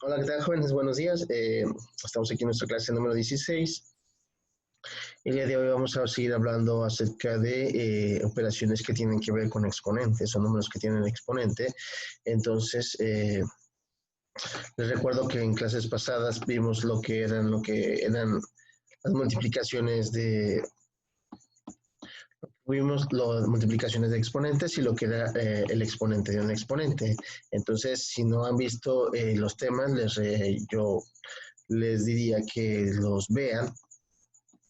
Hola, ¿qué tal, jóvenes? Buenos días. Estamos aquí en nuestra clase número 16. El día de hoy vamos a seguir hablando acerca de operaciones que tienen que ver con exponentes o números que tienen exponente. Entonces, les recuerdo que en clases pasadas vimos lo que eran las multiplicaciones las multiplicaciones de exponentes y lo que era el exponente de un exponente. Entonces, si no han visto los temas, yo les diría que los vean,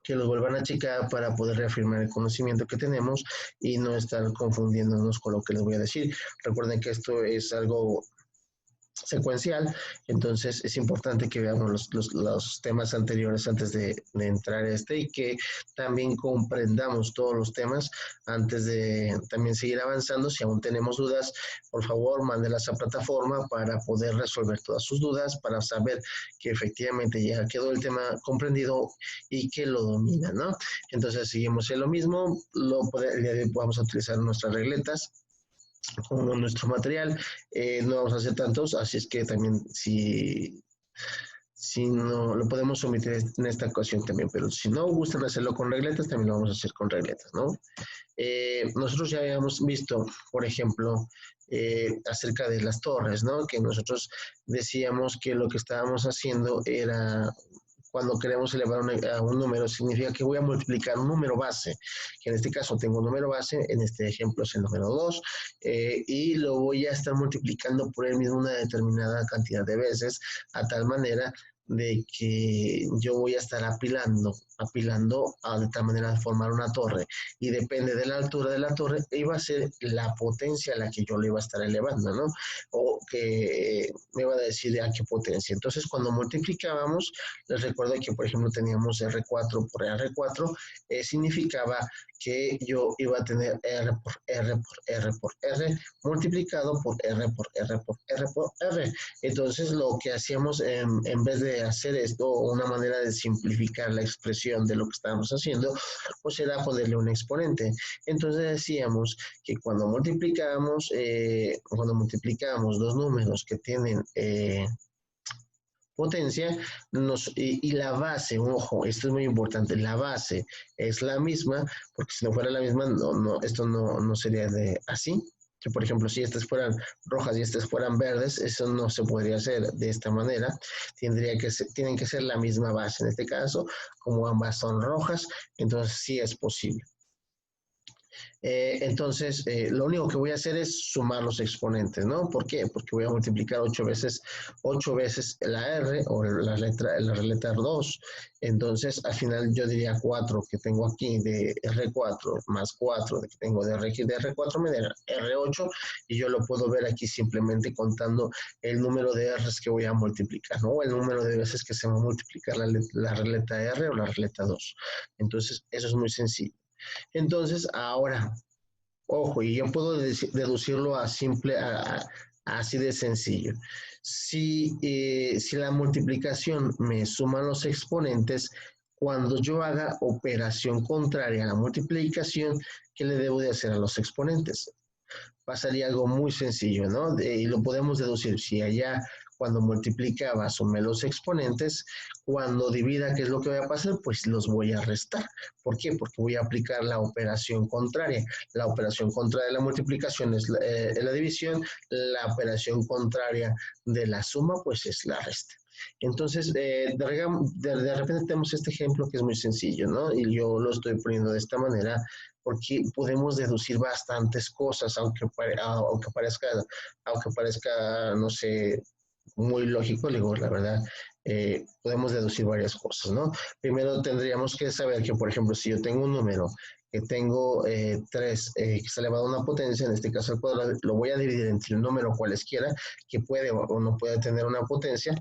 que los vuelvan a checar para poder reafirmar el conocimiento que tenemos y no estar confundiéndonos con lo que les voy a decir. Recuerden que esto es algo secuencial, entonces es importante que veamos los temas anteriores antes de entrar a este y que también comprendamos todos los temas antes de también seguir avanzando. Si aún tenemos dudas, por favor, mándelas a plataforma para poder resolver todas sus dudas, para saber que efectivamente ya quedó el tema comprendido y que lo domina, ¿no? Entonces seguimos en lo mismo, vamos a utilizar nuestras regletas como nuestro material. No vamos a hacer tantos, así es que también si no lo podemos omitir en esta ocasión también, pero si no gustan hacerlo con regletas, también lo vamos a hacer con regletas, ¿no? Nosotros ya habíamos visto, por ejemplo, acerca de las torres, ¿no? Que nosotros decíamos que lo que estábamos haciendo era cuando queremos elevar a un número, significa que voy a multiplicar un número base, que en este caso tengo un número base, en este ejemplo es el número 2, y lo voy a estar multiplicando por él mismo una determinada cantidad de veces, a tal manera de que yo voy a estar apilando de tal manera de formar una torre, y depende de la altura de la torre, iba a ser la potencia a la que yo le iba a estar elevando, ¿no? O que me iba a decir a qué potencia. Entonces, cuando multiplicábamos, les recuerdo que, por ejemplo, teníamos R4 por R4, significaba que yo iba a tener R por R por R por R multiplicado por R por R por R por R. Entonces, lo que hacíamos en vez de hacer esto, una manera de simplificar la expresión de lo que estábamos haciendo, pues era ponerle un exponente. Entonces decíamos que cuando multiplicábamos dos números que tienen potencia, y la base, ojo, esto es muy importante, la base es la misma, porque si no fuera la misma, esto no sería así. Que por ejemplo, si estas fueran rojas y estas fueran verdes, eso no se podría hacer de esta manera. Tienen que ser la misma base. En este caso, como ambas son rojas, entonces sí es posible. Entonces, lo único que voy a hacer es sumar los exponentes, ¿no? ¿Por qué? Porque voy a multiplicar 8 veces la R o la letra 2. Entonces, al final yo diría 4 que tengo aquí de R4 más 4 que tengo de R4 me da R8, y yo lo puedo ver aquí simplemente contando el número de R's que voy a multiplicar, ¿no? El número de veces que se va a multiplicar la regleta R o la regleta 2. Entonces, eso es muy sencillo. Entonces, ahora, ojo, y yo puedo deducirlo así de sencillo. Si la multiplicación me suma los exponentes, cuando yo haga operación contraria a la multiplicación, ¿qué le debo de hacer a los exponentes? Pasaría algo muy sencillo, ¿no? Y lo podemos deducir. Si allá cuando multiplicaba sumé los exponentes, cuando divida, ¿qué es lo que va a pasar? Pues los voy a restar. ¿Por qué? Porque voy a aplicar la operación contraria. La operación contraria de la multiplicación es la división, la operación contraria de la suma, pues es la resta. Entonces, de repente tenemos este ejemplo que es muy sencillo, ¿no? Y yo lo estoy poniendo de esta manera porque podemos deducir bastantes cosas, aunque parezca, no sé, muy lógico, digo, la verdad, podemos deducir varias cosas, ¿no? Primero tendríamos que saber que, por ejemplo, si yo tengo un número que tengo 3, que está elevado a una potencia, en este caso el cuadrado, lo voy a dividir entre un número cualesquiera que puede o no puede tener una potencia.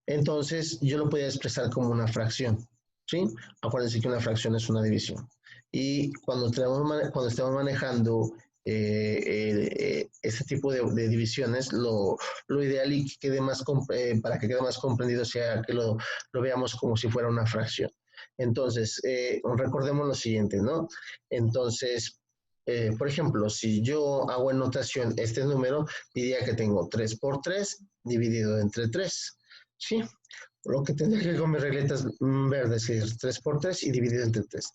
Entonces, yo lo podía expresar como una fracción, ¿sí? Acuérdense que una fracción es una división. Y cuando estemos manejando este tipo de divisiones, lo ideal y que quede para que quede más comprendido sea que lo veamos como si fuera una fracción. Entonces, recordemos lo siguiente, ¿no? Entonces, por ejemplo, si yo hago en notación este número, diría que tengo 3 por 3 dividido entre 3, ¿sí? Lo que tendría que con mis regletas verdes es 3 por 3 y dividido entre 3.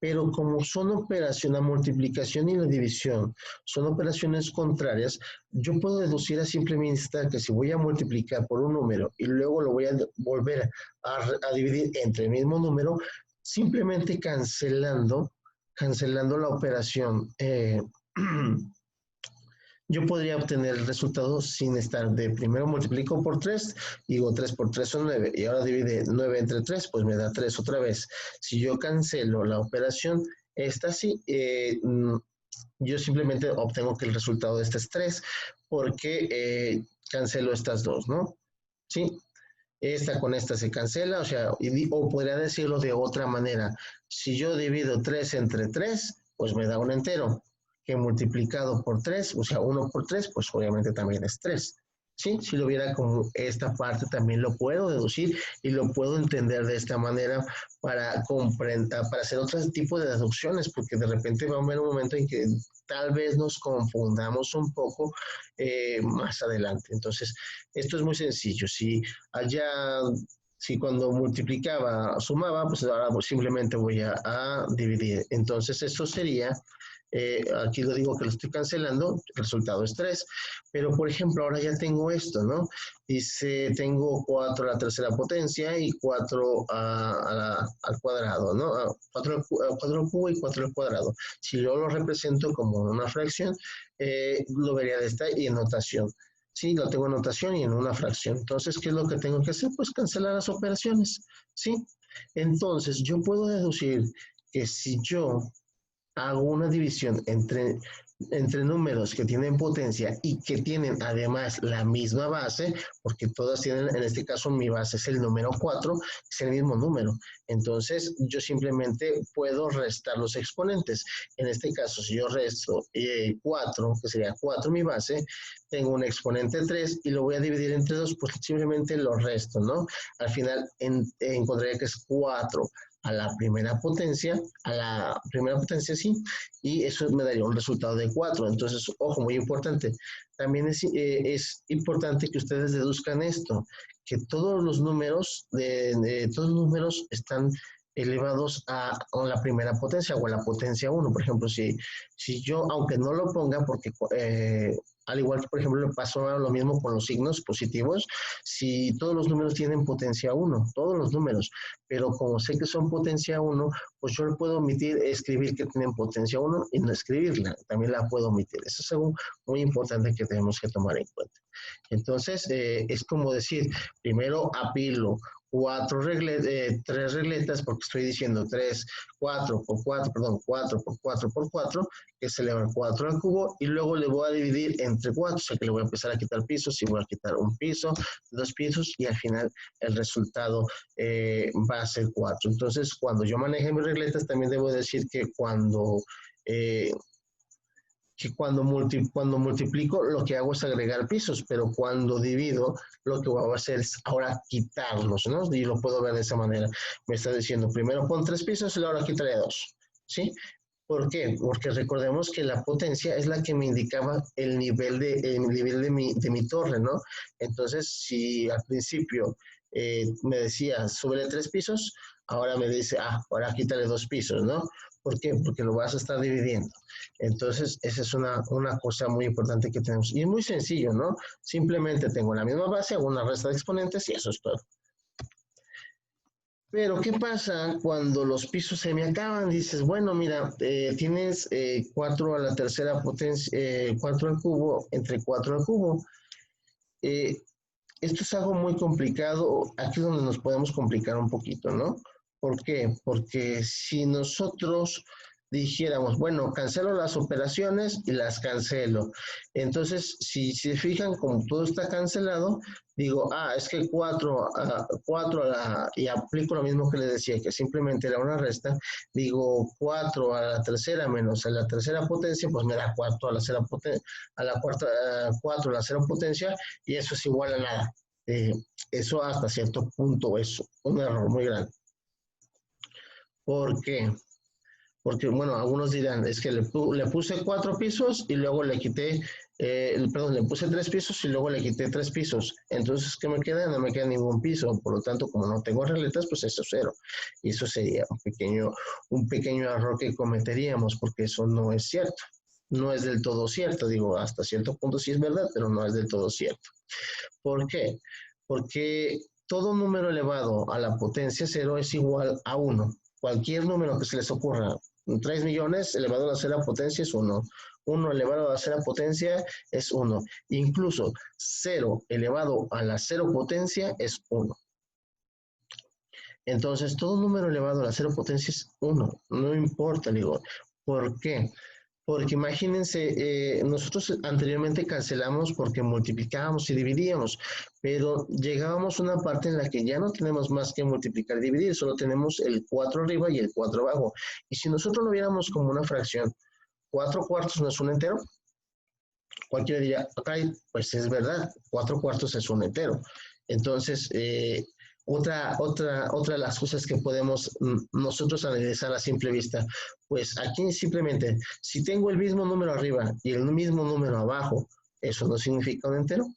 Pero como son operación, la multiplicación y la división son operaciones contrarias, yo puedo deducir a simple vista que si voy a multiplicar por un número y luego lo voy a volver a dividir entre el mismo número, simplemente cancelando la operación, yo podría obtener el resultado sin estar de primero multiplico por 3, digo 3 por 3 son 9, y ahora divide 9 entre 3, pues me da 3 otra vez. Si yo cancelo la operación, esta sí, yo simplemente obtengo que el resultado de esta es 3, porque cancelo estas dos, ¿no? Sí, esta con esta se cancela, o sea, o podría decirlo de otra manera. Si yo divido 3 entre 3, pues me da un entero, que multiplicado por 3, o sea, 1 por 3, pues obviamente también es 3. ¿Sí? Si lo viera como esta parte también lo puedo deducir y lo puedo entender de esta manera para comprender, para hacer otro tipo de deducciones, porque de repente va a haber un momento en que tal vez nos confundamos un poco más adelante. Entonces, esto es muy sencillo. Allá, si cuando multiplicaba sumaba, pues ahora simplemente voy a dividir. Entonces, esto sería, aquí lo digo que lo estoy cancelando, el resultado es 3, pero por ejemplo, ahora ya tengo esto, ¿no? Dice, tengo 4 a la tercera potencia y 4 al cuadrado, ¿no? 4 al cubo y 4 al cuadrado. Si yo lo represento como una fracción, lo vería de esta y en notación. Sí, lo tengo en notación y en una fracción. Entonces, ¿qué es lo que tengo que hacer? Pues cancelar las operaciones, ¿sí? Entonces, yo puedo deducir que si yo hago una división entre números que tienen potencia y que tienen además la misma base, porque todas tienen, en este caso mi base es el número 4, es el mismo número. Entonces yo simplemente puedo restar los exponentes. En este caso, si yo resto 4, que sería 4 mi base, tengo un exponente 3 y lo voy a dividir entre 2, pues simplemente lo resto, ¿no? Al final encontraría que es 4 a la primera potencia sí, y eso me daría un resultado de 4. Entonces, ojo, muy importante. También es importante que ustedes deduzcan esto, que todos los números, todos los números están elevados a la primera potencia o a la potencia 1. Por ejemplo, si yo, aunque no lo ponga, porque al igual que, por ejemplo, le pasó lo mismo con los signos positivos, si todos los números tienen potencia 1, todos los números, pero como sé que son potencia 1, pues yo le puedo omitir escribir que tienen potencia 1 y no escribirla, también la puedo omitir. Eso es algo muy importante que tenemos que tomar en cuenta. Entonces, es como decir, primero apilo tres regletas, porque estoy diciendo 3, 4 por 4, perdón, 4 por 4 por 4, que se eleva 4 al cubo, y luego le voy a dividir entre 4, o sea que le voy a empezar a quitar pisos, y voy a quitar un piso, 2 pisos, y al final el resultado va a ser 4. Entonces, cuando yo maneje mis regletas, también debo decir eh, cuando multiplico lo que hago es agregar pisos, pero cuando divido lo que voy a hacer es ahora quitarlos, ¿no? Y lo puedo ver de esa manera. Me está diciendo, primero pon 3 pisos y ahora quítale 2, ¿sí? ¿Por qué? Porque recordemos que la potencia es la que me indicaba el nivel de mi torre, ¿no? Entonces, si al principio me decía sobre 3 pisos, ahora me dice, ahora quítale 2 pisos, ¿no? ¿Por qué? Porque lo vas a estar dividiendo. Entonces, esa es una cosa muy importante que tenemos. Y es muy sencillo, ¿no? Simplemente tengo la misma base, hago una resta de exponentes y eso es todo. Pero, ¿qué pasa cuando los pisos se me acaban? Dices, bueno, mira, tienes 4 a la tercera potencia, 4 al cubo, entre 4 al cubo. Eh, Esto es algo muy complicado, aquí es donde nos podemos complicar un poquito, ¿no? ¿Por qué? Porque si nosotros dijéramos, bueno, cancelo las operaciones y las cancelo. Entonces, si se fijan, como todo está cancelado, digo, es que 4 y aplico lo mismo que les decía, que simplemente era una resta, digo 4 a la tercera menos a la tercera potencia, pues me da 4 a la, a la cuarta, 4 a la cero potencia, y eso es igual a nada. Eso hasta cierto punto es un error muy grande. ¿Por qué? Porque, bueno, algunos dirán, es que le puse 4 pisos y luego le quité, perdón, le puse 3 pisos y luego le quité 3 pisos. Entonces, ¿qué me queda? No me queda ningún piso. Por lo tanto, como no tengo regletas, pues eso es 0. Y eso sería un pequeño error que cometeríamos, porque eso no es cierto. No es del todo cierto. Digo, hasta cierto punto sí es verdad, pero no es del todo cierto. ¿Por qué? Porque todo número elevado a la potencia 0 es igual a 1. Cualquier número que se les ocurra, 3 millones elevado a la 0 potencia es 1. 1 elevado a la 0 potencia es 1. Incluso 0 elevado a la 0 potencia es 1. Entonces, todo número elevado a la 0 potencia es 1. No importa, digo. ¿Por qué? Porque imagínense, nosotros anteriormente cancelamos porque multiplicábamos y dividíamos, pero llegábamos a una parte en la que ya no tenemos más que multiplicar y dividir, solo tenemos el 4 arriba y el 4 abajo. Y si nosotros lo viéramos como una fracción, 4 cuartos no es un entero, cualquiera diría, ok, pues es verdad, 4 cuartos es un entero. Entonces, otra de las cosas que podemos nosotros analizar a simple vista, pues aquí simplemente, si tengo el mismo número arriba y el mismo número abajo, ¿eso no significa un entero?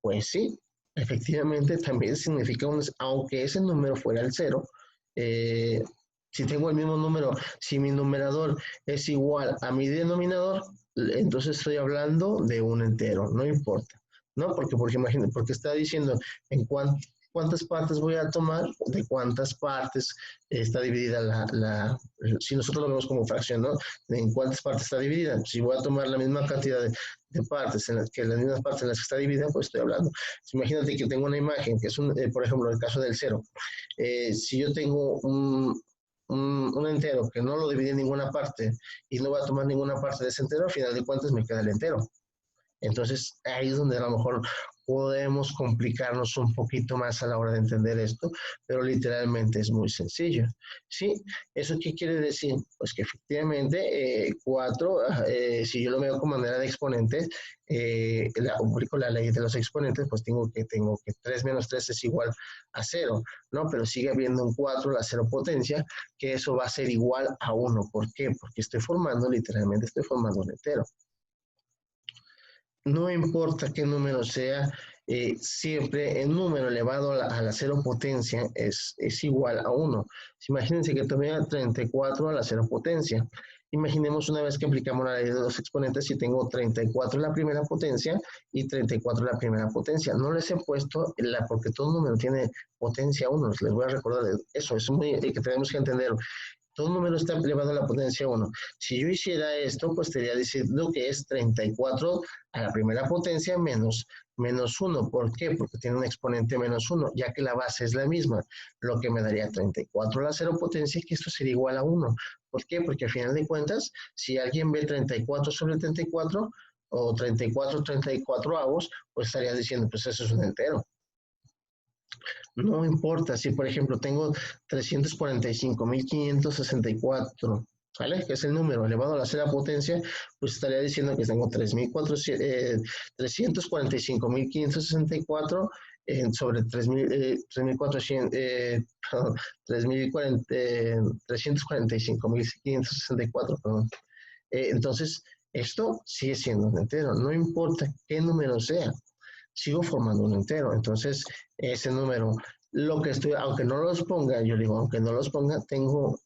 Pues sí, efectivamente también significa aunque ese número fuera el 0, si tengo el mismo número, si mi numerador es igual a mi denominador, entonces estoy hablando de un entero, no importa, ¿no? Porque imagínate, porque está diciendo en cuántas partes voy a tomar, de cuántas partes está dividida si nosotros lo vemos como fracción, ¿no? En cuántas partes está dividida. Si voy a tomar la misma cantidad de partes, las mismas partes en las que está dividida, pues estoy hablando. Imagínate que tengo una imagen, que es, por ejemplo, el caso del 0. Si yo tengo un entero que no lo dividí en ninguna parte y no voy a tomar ninguna parte de ese entero, al final de cuentas me queda el entero. Entonces, ahí es donde a lo mejor podemos complicarnos un poquito más a la hora de entender esto, pero literalmente es muy sencillo. ¿Sí? ¿Eso qué quiere decir? Pues que efectivamente 4, si yo lo veo como manera de exponentes, aplico la ley de los exponentes, pues tengo que 3 menos 3 es igual a 0, ¿no? Pero sigue habiendo un 4, la 0 potencia, que eso va a ser igual a 1. ¿Por qué? Porque literalmente estoy formando un entero. No importa qué número sea, siempre el número elevado a la 0 potencia es igual a 1. Imagínense que tomé 34 a la 0 potencia. Imaginemos una vez que aplicamos la ley de los exponentes, si tengo 34 en la primera potencia y 34 en la primera potencia. No les he puesto porque todo número tiene potencia 1. Les voy a recordar eso, es muy que tenemos que entenderlo. Todo número está elevado a la potencia 1. Si yo hiciera esto, pues estaría diciendo que es 34 a la primera potencia menos 1. ¿Por qué? Porque tiene un exponente menos 1, ya que la base es la misma, lo que me daría 34 a la 0 potencia, que esto sería igual a 1. ¿Por qué? Porque al final de cuentas, si alguien ve 34 sobre 34 o 34 avos, pues estaría diciendo, pues eso es un entero. No importa si, por ejemplo, tengo 345.564, ¿vale? Que es el número elevado a la 0 potencia, pues estaría diciendo que tengo 345.564 sobre 345.564, perdón. Entonces, esto sigue siendo un entero, no importa qué número sea, sigo formando un entero. Entonces, ese número, aunque no los ponga, yo digo, aunque no los ponga, tengo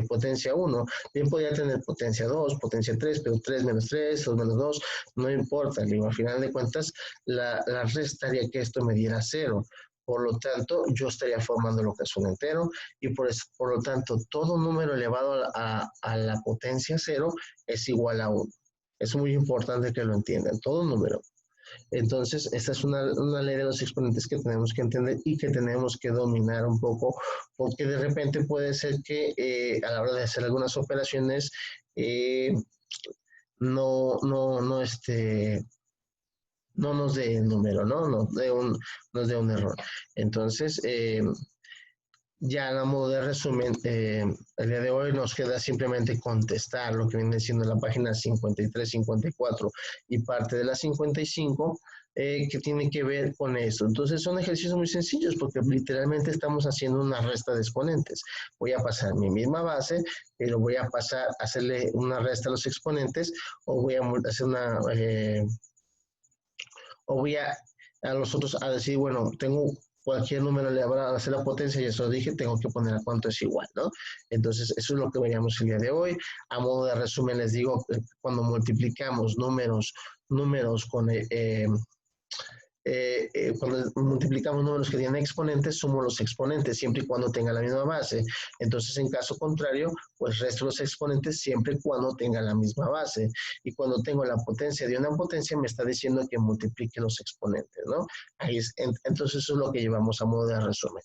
potencia 1. Bien podría tener potencia 2, potencia 3, pero 3 menos 3, 2 menos 2, no importa. Digo, al final de cuentas, la resta haría que esto me diera 0. Por lo tanto, yo estaría formando lo que es un entero y por lo tanto, todo número elevado a la potencia 0 es igual a 1. Es muy importante que lo entiendan, todo número. Entonces, esta es una ley de los exponentes que tenemos que entender y que tenemos que dominar un poco, porque de repente puede ser que a la hora de hacer algunas operaciones no nos dé el número, ¿no? Nos dé un error. Entonces, Ya a modo de resumen, el día de hoy nos queda simplemente contestar lo que viene siendo la página 53, 54 y parte de la 55, que tiene que ver con esto. Entonces son ejercicios muy sencillos porque literalmente estamos haciendo una resta de exponentes. Voy a pasar mi misma base, pero voy a pasar a hacerle una resta a los exponentes o voy a hacer o voy a los otros a decir, bueno, tengo cualquier número le va a hacer la potencia, y eso dije, tengo que poner a cuánto es igual, ¿no? Entonces, eso es lo que veríamos el día de hoy. A modo de resumen, les digo, cuando multiplicamos números con cuando multiplicamos números que tienen exponentes, sumo los exponentes siempre y cuando tengan la misma base. Entonces, en caso contrario, pues resto los exponentes siempre y cuando tengan la misma base. Y cuando tengo la potencia de una potencia, me está diciendo que multiplique los exponentes, ¿no? Entonces, eso es lo que llevamos a modo de resumen.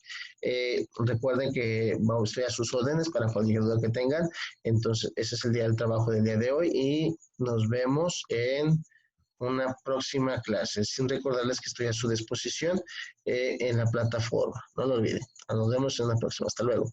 Recuerden que estoy a sus órdenes para cualquier duda que tengan. Entonces, ese es el día del trabajo del día de hoy y nos vemos en una próxima clase, sin recordarles que estoy a su disposición en la plataforma. No lo olviden. Nos vemos en la próxima. Hasta luego.